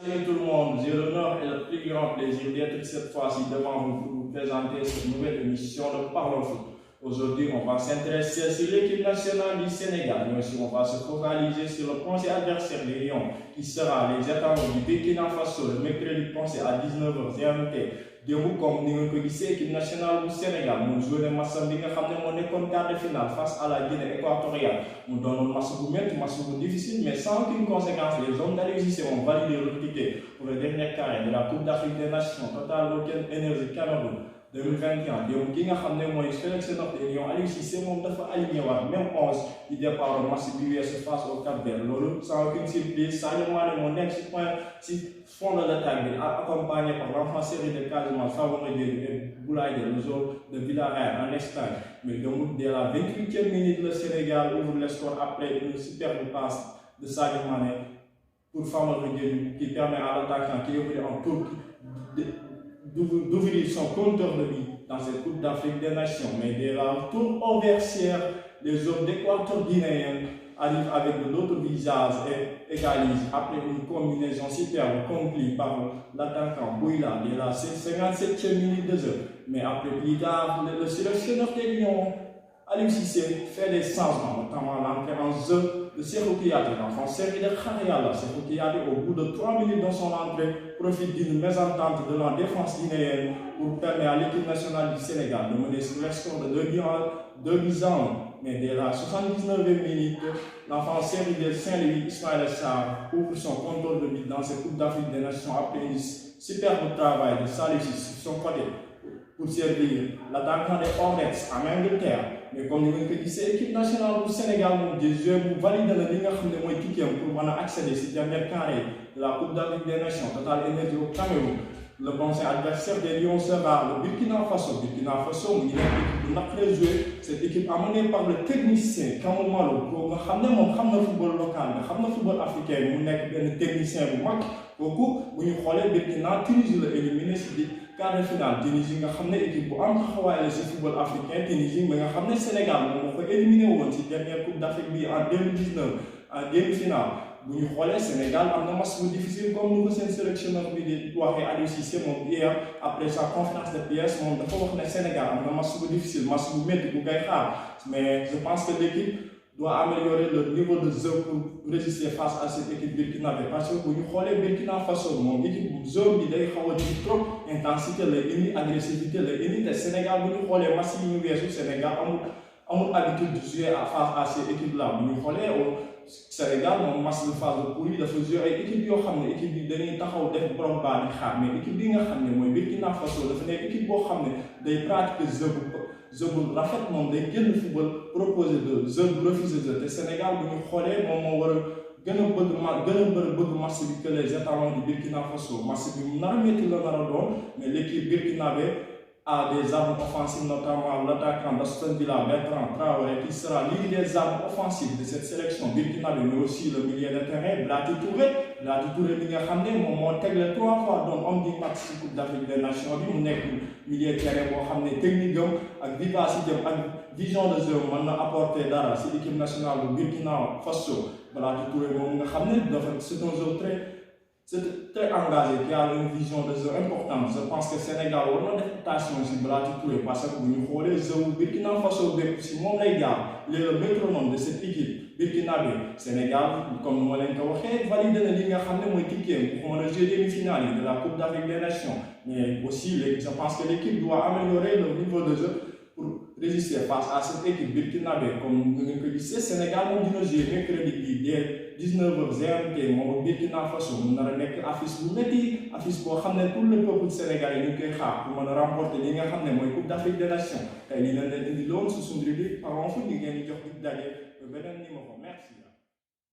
Salut tout le monde, j'ai l'honneur et le plus grand plaisir d'être cette fois-ci devant vous pour vous présenter cette nouvelle émission de Parlons Foot. Aujourd'hui, on va s'intéresser sur l'équipe nationale du Sénégal, mais aussi on va se focaliser sur le prochain adversaire des Lions, qui sera les États-Unis du Burkina Faso le mercredi prochain à 19h GMT. Démb comme ni ngeen ko gisee équipe nationale du Sénégal mu joué match bi nga xam ne moo nekkoon quart de finale face à la Guinée équatoriale mu doonoon match bu métti match bu difficile mais sans aucune conséquence. Les hommes d'Aliou Cissé ont validé leur ticket pour le dernier carré de la Coupe d'Afrique des Nations Total Energy Cameroun 2021. démb ki nga xam ne mooy sélectionneur des Lions Aliou Cissé moom dafa aligné waat même 11 di départ match bi weesu face au Cap-Vert. Loolu sans aucune surprise, Sadio Mané moo nekk ci fond de l'attaque bi accompagné par l'enfant série de Casamance Famara Diédhiou et Boulaye Dia, le joueur de Villarreal en Espagne. Mais donc dès la 28e minute, le Sénégal ouvre le score après une superbe passe de Sadio Mané pour Famara Diédhiou qui permet à l'attaquant qui est en tour d'ouvrir son compteur de but dans cette Coupe d'Afrique des Nations. Mais dès la tour au vestiaire, les hommes d'Équateur guinéens arrivent avec de l'autre visage et égalisent après une combinaison superbe accomplie par l'attaquant Bouila dès la 57e minute de jeu. Mais après plus tard, le sélectionneur des Lions, Aliou Cissé, fait des changements, notamment l'entrée en jeu de Cheikhou Kouyaté, l'enfant série de Khariala. Cheikhou Kouyaté, au bout de 3 minutes dans son entrée, profite d'une mésentente de la défense guinéenne pour permettre à l'équipe nationale du Sénégal de mener sur le score de 2 buts à 1. Mais dès la 79e minute, l'enfant série de Saint-Louis, Ismaïla Sarr, ouvre son contrôle de but dans cette Coupe d'Afrique des Nations après un superbe travail de Salif sur son côté pour servir l'attaquant des Hornets en Angleterre. Mais comme nous l'avons dit, c'est l'équipe nationale du Sénégal des jeux pour valider la ligne de ticket pour accéder à ce dernier carré de la Coupe d'Afrique des Nations Total Energy au Cameroun. Le prochain adversaire des Lions sera le Burkina Faso. Burkina Faso, une équipe de notre joué, cette équipe amenée par le technicien Kamou Malo. Pour nous ramener le football local, le football africain, nous sommes un technicien bu mag. Beaucoup, bu ñu xoolee Burkina Tunisie la éliminé ci quart de finale. Tunisie nga xam ne équipe bu am taxawaay la ci football africain. Tunisie nga xam ne Sénégal moom moo ko éliminé woon ci dernière Coupe d'Afrique bi en 2019 en demi-finale. Bu ñu xoolee Sénégal am na match bu difficile comme nu ko seen sélectionneur bi di waxee Aliou Cissé moom hier après sa conférence de presse moom dafa wax ne Sénégal am na match bu difficile match bu métti bu koy xaar. Mais je pense que l'équipe doit améliorer le niveau de jeu pour résister face à cette équipe burkinabé. Parce que bu ñu xoolee Burkina Faso moom équipe jeu bi day xaw a di trop intensité lay indi agressivité lay indi te Sénégal bu ñu xoolee match yi ñu weesu Sénégal amul habitude de jouer face à ces équipes là. Bu ñu xoolee au Sénégal moom match de phase de poule yi dafa jouer ay équipe yoo xam ne équipe yi dañuy taxaw def borom baa di xaar mais équipe bi nga xam ne mooy Burkina Faso dafa nekk équipe boo xam ne day pratiquer jeu bu rafet moom day génn football proposé de jeu bu refusé de te Sénégal bu ñu xoolee moom moo war a gën a bëgg match bi que les étalons du Burkina Faso. Match bi mu nar a métti la nar a doon mais l'équipe burkinabé a des armes offensives, notamment l'attaquant d'Aston Villa, Bertrand Traoré, qui sera l'une des armes offensives de cette sélection burkinabé, mais aussi le milieu de terrain, Blati Touré, bi nga xam ne moom moo tegle 3 fois doon homme du match ci Coupe d'Afrique des Nations bi mu nekk milieu de terrain boo xam ne technique am ak vivacité am ak vision de jeu mën na apporter dara ci équipe nationale bu Burkina Faso. Blati Touré moom nga xam ne c'est un joueur très engagé, qui a une vision de jeu importante. Je pense que le Sénégal a une réputation sur Blati Touré parce que nous avons les jeux Burkina Faso, si mon gars, il est le métronome de cette équipe burkinabé. Sénégal, comme nous l'avons dit, valide la ligne de ticket pour le jeu demi-finale de la Coupe d'Afrique des Nations. Mais aussi, je pense que l'équipe doit améliorer le niveau de jeu pour résister face à cette équipe burkinabé. Comme nous l'avons dit, Sénégal a joué mercredi dès 19h GMT moom Burkina Faso mu nar a nekk affiche bu métti affiche boo xam ne tout le peuple sénégalais ñu koy xaar pour mën a remporter li nga xam ne mooy Coupe d'Afrique des Nations tey li leen indi loon su suñu rubrique Parlons Foot di ngeen di jox dig daje ba beneen numéro merci.